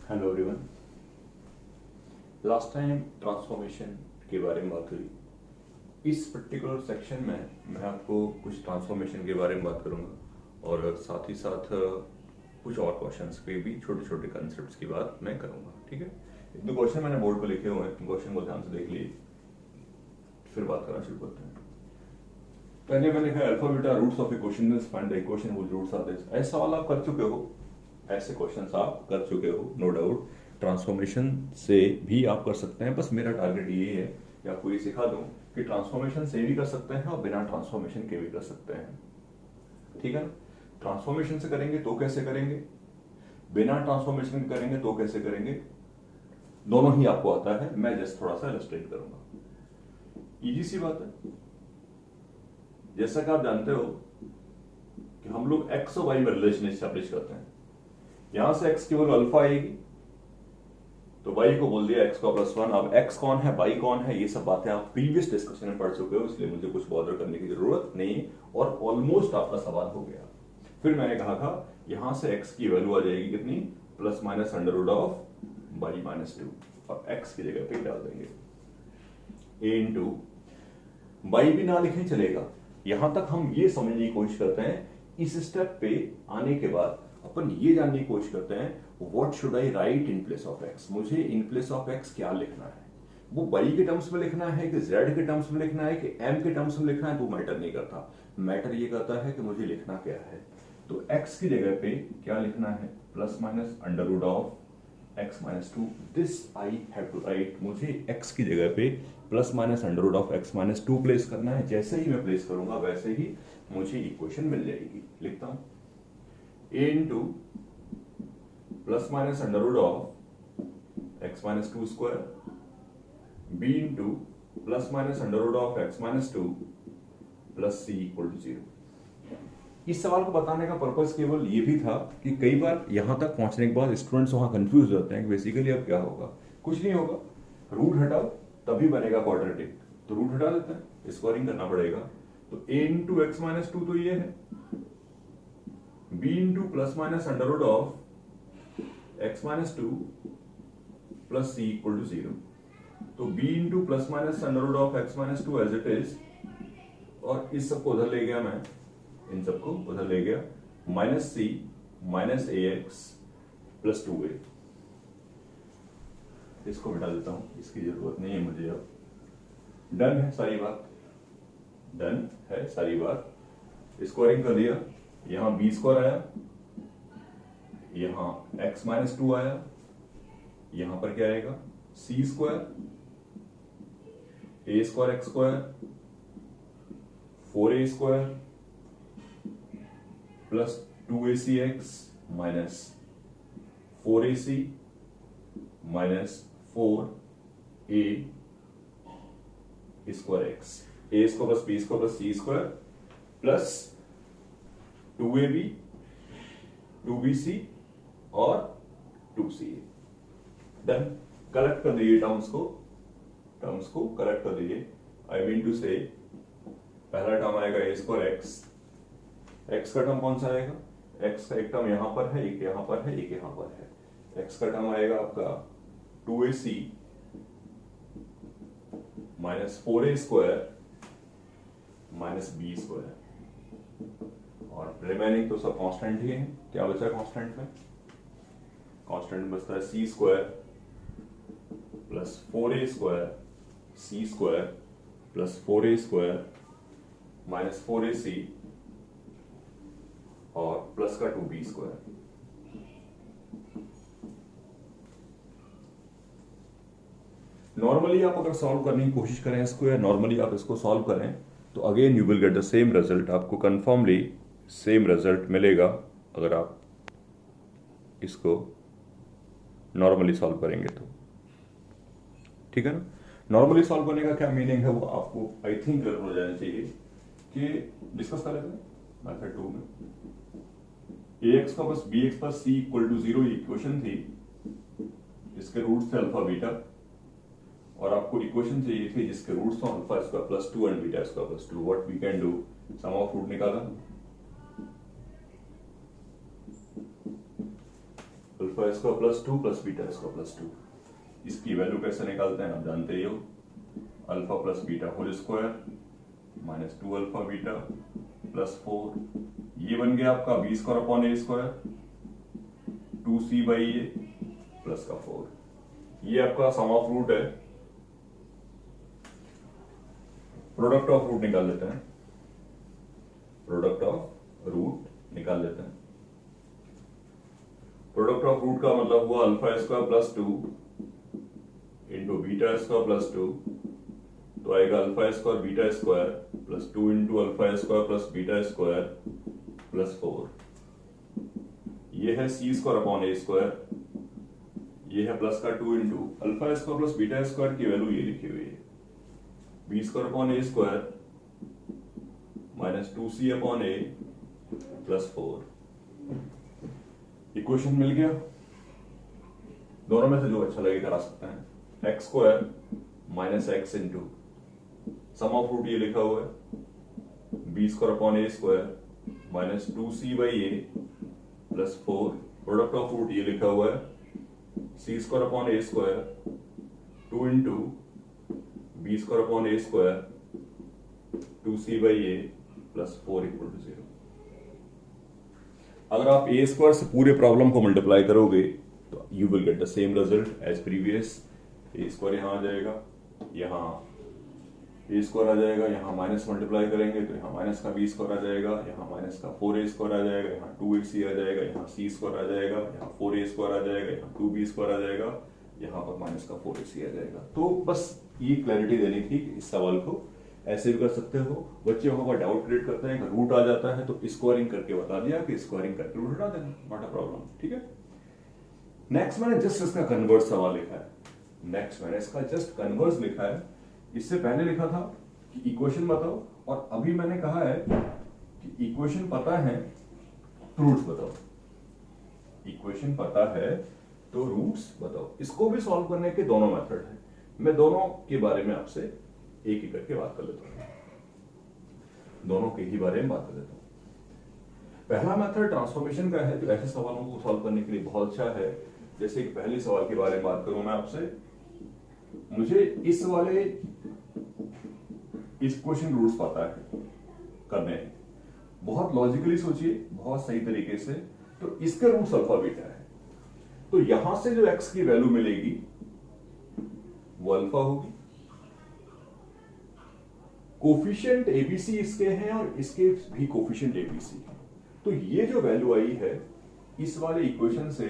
Hello everyone. Last time transformation के बारे में बात हुई। इस पर्टिकुलर सेक्शन में मैं आपको कुछ ट्रांसफॉर्मेशन के बारे में बात करूंगा और साथ ही साथ कुछ और क्वेश्चंस पे भी छोटे छोटे कंसेप्ट्स की बात मैं करूंगा। ठीक है, एक दो क्वेश्चन मैंने बोर्ड पे लिखे हुए हैं, क्वेश्चन को ध्यान से देख लीजिए, फिर बात करना शुरू करते हैं। पहले मैंने कहा alpha beta roots of equation is find the equation which roots are this. ऐसा सवाल आप कर चुके हो, ऐसे क्वेश्चंस आप कर चुके हो, नो डाउट। ट्रांसफॉर्मेशन से भी आप कर सकते हैं, बस मेरा टारगेट ये है कि आपको ये सिखा दूं कि ट्रांसफॉर्मेशन से भी कर सकते हैं और बिना ट्रांसफॉर्मेशन के भी कर सकते हैं। ठीक है ना? ट्रांसफॉर्मेशन से करेंगे तो कैसे करेंगे, बिना ट्रांसफॉर्मेशन के करेंगे तो कैसे करेंगे, दोनों ही आपको आता है। मैं जस्ट थोड़ा सा इलस्ट्रेट करूंगा। इजी सी बात है। जैसा कि आप जानते हो कि हम लोग एक्स और वाई में रिलेशन एस्टैब्लिश करते हैं। यहां से एक्स की वैल्यू अल्फा आएगी तो वाई को बोल दिया एक्स का प्लस वन। अब एक्स कौन है, वाई कौन है, ये सब बातें आप प्रीवियस डिस्कशन में पढ़ चुके हो, इसलिए मुझे कुछ बॉदर करने की जरूरत नहीं और ऑलमोस्ट आपका सवाल हो गया। फिर मैंने कहा था यहां से एक्स की वैल्यू आ जाएगी कितनी, plus minus under root of Y minus two, और एक्स की जगह पे डाल देंगे ए इंटू वाई भी ना लिखें चलेगा। यहां तक हम ये समझने की कोशिश करते हैं। इस स्टेप पे आने के बाद अपन ये जानने की कोशिश करते हैं what should I right in place of x. मुझे इन प्लेस ऑफ एक्स क्या लिखना है, वो वाई के टर्म्स में लिखना है कि जेड के टर्म्स में लिखना है कि एम के टर्म्स में लिखना है, वो मैटर नहीं करता। मैटर ये करता है कि मुझे लिखना क्या है। तो एक्स की जगह पे क्या लिखना है, plus minus under root of x minus two. This I have to write. मुझे एक्स की जगह पे plus minus under root of x minus two place करना है। जैसे ही मैं प्लेस करूंगा वैसे ही मुझे इक्वेशन मिल जाएगी। लिखता हूं a into plus minus under root of x minus two square b into plus minus under root of x minus two plus C equal to zero. इस सवाल को बताने का पर्पस केवल ये भी था कि कई बार यहां तक पहुंचने के बाद स्टूडेंट्स वहां कंफ्यूज हो जाते हैं कि बेसिकली अब क्या होगा। कुछ नहीं होगा, रूट हटाओ तभी बनेगा क्वाड्रेटिक, तो रूट हटा देते हैं, स्क्वायरिंग करना पड़ेगा। तो a into x minus two तो ये है, b into plus minus under root of x minus two plus C equal to zero. तो b into plus minus under root of x minus two as it is, और इस सबको उधर ले गया मैं, इन सबको उधर ले गया, माइनस सी माइनस ए एक्स प्लस टू ए। इसको हटा देता हूं, इसकी जरूरत नहीं है मुझे अब। डन है सारी बात, डन है सारी बात। स्क्वायरिंग कर दिया, यहां बी स्क्वायर आया, यहां एक्स माइनस टू आया, यहां पर क्या आएगा, c square a square x square four A square plus two A c x minus four a C minus four A square x, a square plus b square plus c square plus two a b two b c और two c a. Done. Collect कर दीजिए terms को collect कर दीजिए। I mean to से पहला term आएगा ए square x, x का टर्म कौन सा आएगा, एक्स का एक टर्म यहां पर है, एक यहां पर है, एक यहां पर है। एक्स का टर्म आएगा आपका टू ए सी माइनस फोर ए स्क्वायर माइनस बी स्क्वायर, और रिमेनिंग तो सब कांस्टेंट ही है। क्या बचा कांस्टेंट में, कांस्टेंट बचता है c square plus four A square C square plus four A square minus four a सी और प्लस का टू बी स्क्वायर। नॉर्मली आप अगर सॉल्व करने की कोशिश करें इसको, या नॉर्मली आप इसको सॉल्व करें तो again you will get the same result. आपको कंफर्मली सेम रिजल्ट मिलेगा अगर आप इसको नॉर्मली सॉल्व करेंगे तो। ठीक है ना? नॉर्मली सॉल्व करने का क्या मीनिंग है वो आपको आई थिंक क्लियर हो जाना चाहिए कि डिस्कस कर लेते हैं मेथड 2 में। ए एक्स का बस B X plus C equal to zero equation थी, इसके रूट्स थे अल्फा बीटा, और आपको इक्वेशन चाहिए थी जिसके रूट्स थे alpha square plus two and beta square plus two. What we can do, sum of root निकाला, alpha square plus 2 plus beta square plus 2। इसकी वैल्यू कैसे निकालते हैं आप जानते ही हो, alpha plus beta whole square minus 2 alpha beta plus 4, ये बन गया आपका B square upon A square 2c by A plus का 4। ये आपका सम ऑफ रूट है, प्रोडक्ट ऑफ रूट निकाल लेते हैं, प्रोडक्ट ऑफ रूट निकाल लेते हैं। प्रोडक्ट ऑफ रूट का मतलब हुआ alpha square plus 2 into beta square plus 2, तो आएगा alpha square beta square plus 2 into alpha square plus beta square plus 4। ये है सी स्क्वायर अपॉन ए स्क्वायर, ये है प्लस का 2 into alpha square plus beta square की वैल्यू ये लिखी हुई है बी स्क्वायर अपॉन ए स्क्वायर माइनस 2c अपॉन ए प्लस 4। इक्वेशन मिल गया। दोनों में से जो अच्छा लगे करा सकते हैं। X square minus x into sum of root ये लिखा हुआ है b square upon A square minus 2c by A plus 4। Product of root ये लिखा हुआ है c square upon A square 2 into b square upon A square 2c by A plus 4 equal to 0। अगर आप ए स्क्वायर से पूरे problem को multiply करोगे तो you will get the same result as previous. A square यहां आ जाएगा, यहाँ ए स्क्वायर आ जाएगा, यहाँ माइनस मल्टीप्लाई करेंगे तो यहाँ माइनस का बी स्क्वायर आ जाएगा, यहाँ माइनस का 4a स्क्वायर आ जाएगा, यहाँ 2ac आ जाएगा, यहाँ c स्क्वायर आ जाएगा, यहाँ 4a स्क्वायर आ जाएगा, यहाँ 2b स्क्वायर आ जाएगा, यहाँ पर माइनस का 4ac आ जाएगा। तो बस ये क्लैरिटी देनी थी कि इस सवाल को ऐसे भी कर सकते हो। बच्चे वहां डाउट क्रिएट करते हैं कि रूट आ जाता है तो स्क्वायरिंग करके बता दिया कि स्क्वायरिंग करके रूट हटा देना, नॉट अ प्रॉब्लम। ठीक है, नेक्स्ट मैंने जस्ट इसका कन्वर्स सवाल लिखा है। नेक्स्ट मैंने इसका जस्ट कन्वर्स लिखा है। इससे पहले लिखा था कि इक्वेशन बताओ, और अभी मैंने कहा है कि इक्वेशन पता है तो रूट्स बताओ। इक्वेशन पता है तो रूट्स बताओ। इसको भी सॉल्व करने के दोनों मेथड है, मैं दोनों के बारे में आपसे एक एक करके बात कर लेता हूं, दोनों के ही बारे में बात कर लेता हूं। पहला मेथड ट्रांसफॉर्मेशन का है, तो ऐसे सवालों को सॉल्व करने के लिए बहुत अच्छा है। जैसे कि पहले सवाल के बारे में बात करूं मैं आपसे, मुझे इस वाले इस क्वेश्चन रूट्स पता है करने हैं, बहुत लॉजिकली सोचिए, बहुत सही तरीके से। तो इसके रूट्स अल्फा बीटा है, तो यहां से जो एक्स की वैल्यू मिलेगी वो अल्फा होगी। कोफिशिएंट एबीसी इसके हैं और इसके भी कोफिशिएंट एबीसी हैं, तो ये जो वैल्यू आई है इस वाले इक्वेशन से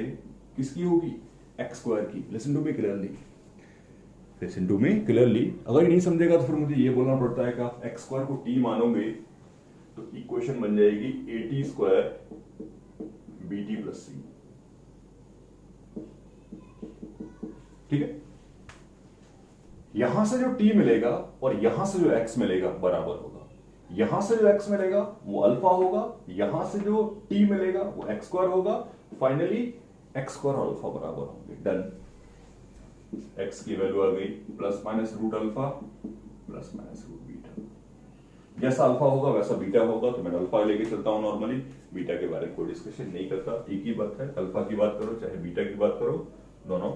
किसकी होगी, एक्स स्क्वायर की। Listen to me clearly, listen to me clearly. अगर ये नहीं समझेगा तो फिर मुझे ये बोलना पड़ता है कि आप एक्स स्क्वायर को टी मानोगे तो इक्वेशन बन जाएगी a t square b t plus c. ठीक है, यहां से जो t मिलेगा और यहां से जो x मिलेगा बराबर होगा। यहां से जो x मिलेगा वो अल्फा होगा, यहां से जो t मिलेगा वो x स्क्वायर होगा। फाइनली x स्क्वायर और अल्फा बराबर होंगे। डन, x की वैल्यू आ गई plus minus root alpha plus minus root beta. जैसा अल्फा होगा वैसा बीटा होगा, तो मैं अल्फा लेके चलता हूं नॉर्मली, बीटा के बारे में कोई डिस्कशन नहीं करता। एक ही बात है, अल्फा की बात करो चाहे बीटा की बात करो, दोनों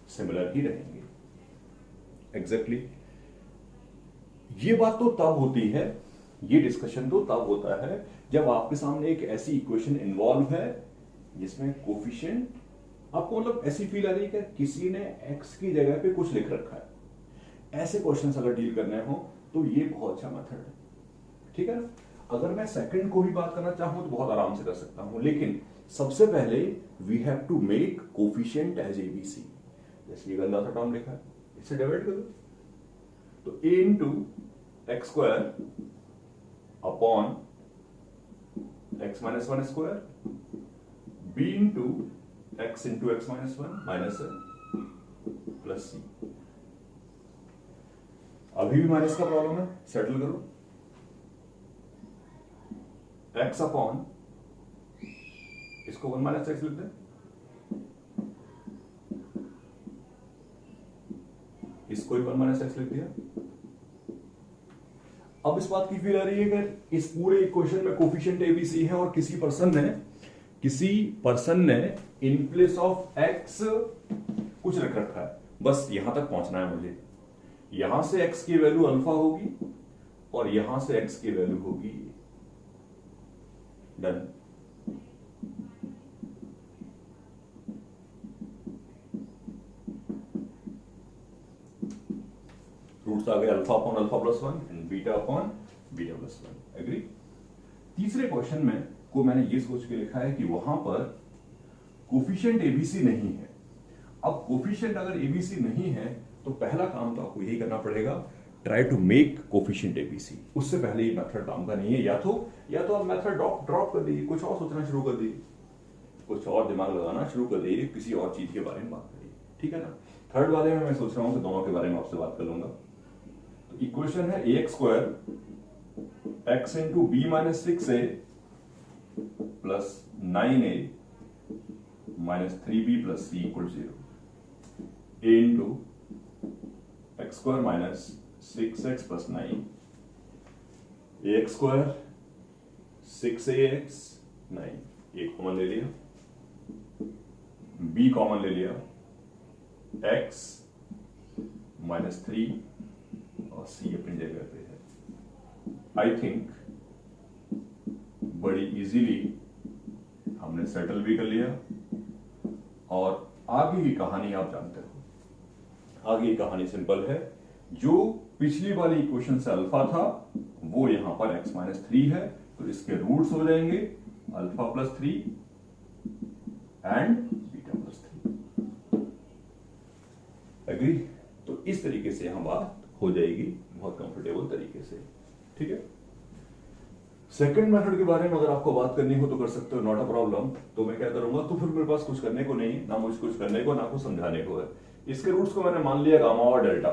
सिमिलर ही रहेंगे। एग्जैक्टली ये बात तो तब होती है, ये डिस्कशन तो तब होता है जब आपके सामने एक ऐसी इक्वेशन इन्वॉल्व है जिसमें कोफिशिएंट आपको मतलब ऐसी फील आ रही है कि किसी ने x की जगह पे कुछ लिख रखा है। ऐसे क्वेश्चंस अगर डील करने हो तो ये बहुत अच्छा मेथड है। ठीक है ना, अगर मैं सेकंड को भी बात करना चाहूं तो बहुत आराम से कर सकता हूं, लेकिन सबसे पहले we have to make coefficient as ABC. जैसे ये गंदा सा टर्म लिखा है, इसे डिवाइड करो तो a into x square upon x minus one square, b into x into x minus one minus plus c. अभी भी माइनस का प्रॉब्लम है, सेटल करो। x अपॉन इसको वन माइनस एक्स लिखते हैं, इसको ही वन माइनस एक्स लिख दिया। अब इस बात की फील आ रही है कि इस पूरे इक्वेशन में कोफिशिएंट एबीसी है और किसी पर्सन ने इन प्लेस ऑफ x कुछ रख रखा है, बस यहां तक पहुंचना है मुझे। यहां से x की वैल्यू अल्फा होगी और यहां से x की वैल्यू होगी, डन। रूट्स आ गए alpha upon alpha plus 1 and beta upon beta plus 1, agree. तीसरे क्वेश्चन में को मैंने ये सोच के लिखा है कि वहां पर कोफिशिएंट एबीसी नहीं है। अब कोफिशिएंट अगर एबीसी नहीं है तो पहला काम तो आपको यही करना पड़ेगा, try to make coefficient ABC. उससे पहले ये मेथड काम का नहीं है, या तो आप मेथड ड्रॉप कर दीजिए, कुछ और सोचना शुरू कर दीजिए, कुछ और दिमाग लगाना शुरू कर दीजिए, किसी और चीज के बारे में बात करिए, ठीक है ना। थर्ड वाले में मैं सोच रहा हूं कि दोनों के बारे में आपसे बात कर लूंगा। तो इक्वेशन है ax square x into B minus 6a plus 9a minus 3b plus c equal 0, a into x square minus 6x plus 9, ax square 6ax 9, a common ले लिया, b कॉमन ले लिया, x माइनस 3 और c अपनी जगह पे है। I think बड़ी इजीली हमने सेटल भी कर लिया और आगे की कहानी आप जानते हो। आगे की कहानी सिंपल है, जो पिछली वाली इक्वेशन से अल्फा था वो यहां पर x माइनस 3 है, तो इसके रूट्स हो जाएंगे alpha plus 3 and beta plus 3, agree. तो इस तरीके से यहां बात हो जाएगी बहुत कंफर्टेबल तरीके से, ठीक है। सेकंड मेथड के बारे में अगर आपको बात करनी हो तो कर सकते हो, नॉट अ प्रॉब्लम। तो मैं क्या करूंगा, तो फिर मेरे पास कुछ करने को नहीं, ना मुझे कुछ करने को ना कुछ समझाने को है। इसके रूट्स को मैंने मान लिया गामा और डेल्टा,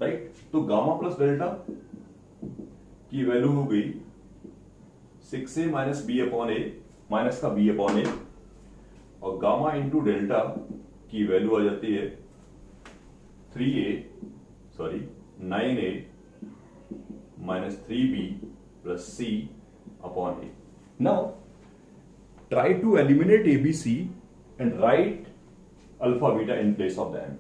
राइट। तो गामा प्लस डेल्टा की वैल्यू हो गई 6a माइनस बी अपॉन ए, माइनस का b अपॉन ए, और गामा इंटू डेल्टा की वैल्यू आ जाती है 9a minus 3b plus c upon a. Now, try to eliminate ABC and write alpha beta in place of them.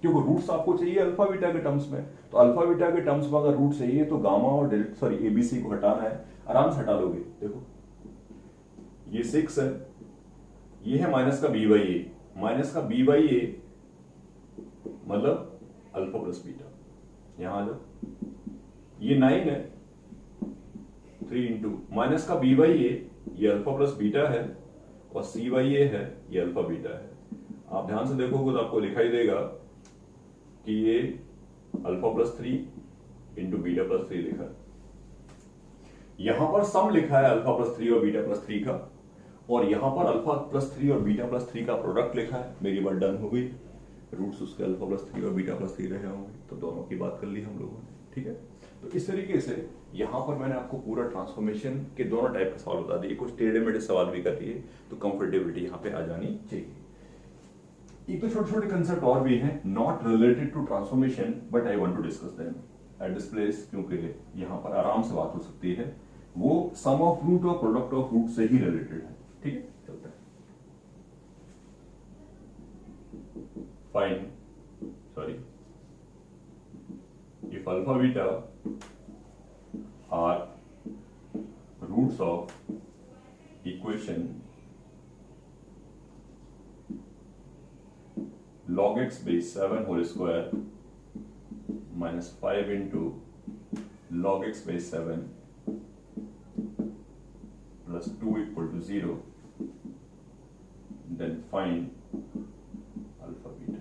क्योंकि roots आपको चाहिए alpha beta के टर्म्स में, तो अल्फा बीटा के टर्म्स में अगर रूट चाहिए तो गामा और एबीसी को हटाना है, आराम से हटा लोगे। देखो ये 6 है, ये है माइनस का b बाई ए, माइनस का b बाई ए मतलब अल्फा प्लस बीटा, यहां आ जाओ। ये 9 है, 3 इंटू माइनस का b बाई ए, ये अल्फा प्लस बीटा है, और c बाई ए है, ये अल्फा बीटा है। आप ध्यान से देखोगे तो आपको दिखाई देगा कि ये alpha plus 3 into beta plus 3 लिखा है। यहां पर सम लिखा है अल्फा प्लस 3 और बीटा प्लस 3 का, और यहां पर अल्फा प्लस 3 और बीटा प्लस 3 का प्रोडक्ट लिखा है। मेरी बात डन हो गई, रूट्स उसके अल्फा प्लस 3 और बीटा प्लस 3 रहे होंगे, तो दोनों की बात कर ली हम लोगों ने, ठीक है। तो इस तरीके से यहां पर मैंने आपको पूरा ट्रांसफॉर्मेशन के दोनों टाइप के सवाल बता दिए, कुछ टेढ़े मेढ़े सवाल भी कर दिए, तो कंफर्टेबिलिटी यहां पे आ जानी चाहिए। एक तो छोटे छोटे कंसेप्ट और भी हैं not related to transformation, but I want to discuss them at this place, क्योंकि यहां पर आराम से बात हो सकती है। वो सम ऑफ रूट और प्रोडक्ट ऑफ रूट से ही रिलेटेड है, ठीक है। चलते हैं। Fine, sorry, if alpha beta are roots of equation log x base 7 whole square minus 5 into log x base 7 plus 2 equal to 0, then find alpha beta.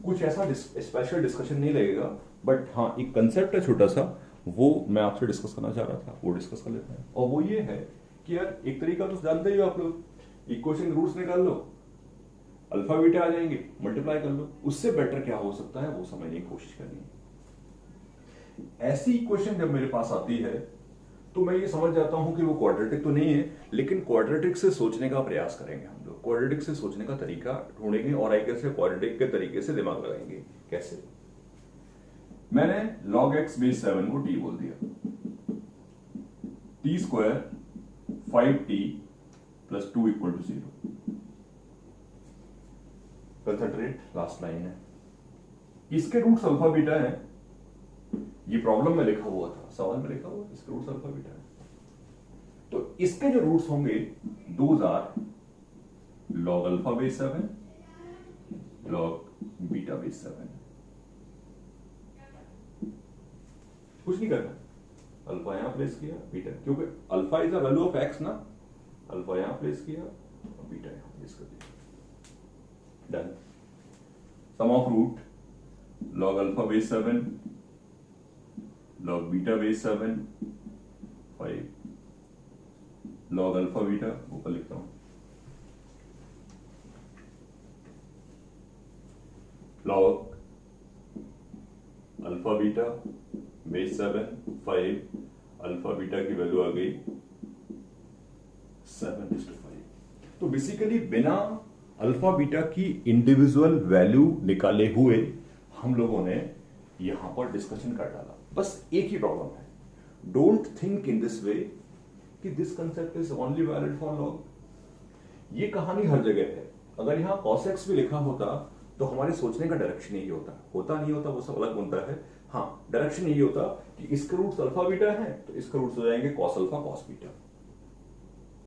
कुछ ऐसा special discussion नहीं लगेगा, बट हाँ एक कंसेप्ट है छोटा सा, वो मैं आपसे डिस्कस करना चाह रहा था, वो डिस्कस कर लेते हैं। और वो ये है कि यार एक तरीका तो जानते ही हो आप लोग, इक्वेशन के रूट्स निकाल लो, अल्फा बीटा आ जाएंगे, मल्टीप्लाई कर लो। उससे बेटर क्या हो सकता है वो समझने की कोशिश करनी है। ऐसी इक्वेशन जब मेरे पास आती है तो मैं ये समझ जाता हूं कि वो क्वाड्रेटिक तो नहीं है, लेकिन क्वाड्रेटिक से सोचने का प्रयास करेंगे हम लोग, क्वाड्रेटिक से सोचने का तरीका ढूंढेंगे और आई कैसे क्वाड्रेटिक के तरीके से दिमाग लगाएंगे। कैसे? मैंने log x बेस 7 को t बोल दिया, t square 5t plus 2 equal to 0। Concentrate, last line है। इसके रूट्स अल्फा बीटा है, ये प्रॉब्लम में लिखा हुआ था, सवाल में लिखा हुआ इसके रूट्स अल्फा बीटा है। तो इसके जो रूट्स होंगे those are log alpha base 7, log beta base 7। कुछ नहीं करना, अल्फा यहां प्लेस किया, बीटा, क्योंकि alpha is the value of X ना, अल्फा यहां प्लेस किया और बीटा यहां प्लेस कर दिया। Done. Sum of root log alpha base 7, log beta base 7, 5, log alpha beta, ऊपर लिखता हूं, log alpha beta base 7, 5, alpha beta की वैल्यू आ गई 7:5। तो बेसिकली बिना अल्फा बीटा की इंडिविजुअल वैल्यू निकाले हुए हम लोगों ने यहां पर डिस्कशन कर डाला। बस एक ही प्रॉब्लम है, don't think in this way कि this concept is only valid for log. ये कहानी हर जगह है। अगर यहां cos x भी लिखा होता तो हमारे सोचने का डायरेक्शन यही होता नहीं होता, वो सब अलग बनता है। हाँ, डायरेक्शन यही होता कि इसके रूट्स अल्फा बीटा है तो इसके रूट्स हो जाएंगे cos अल्फा cos बीटा।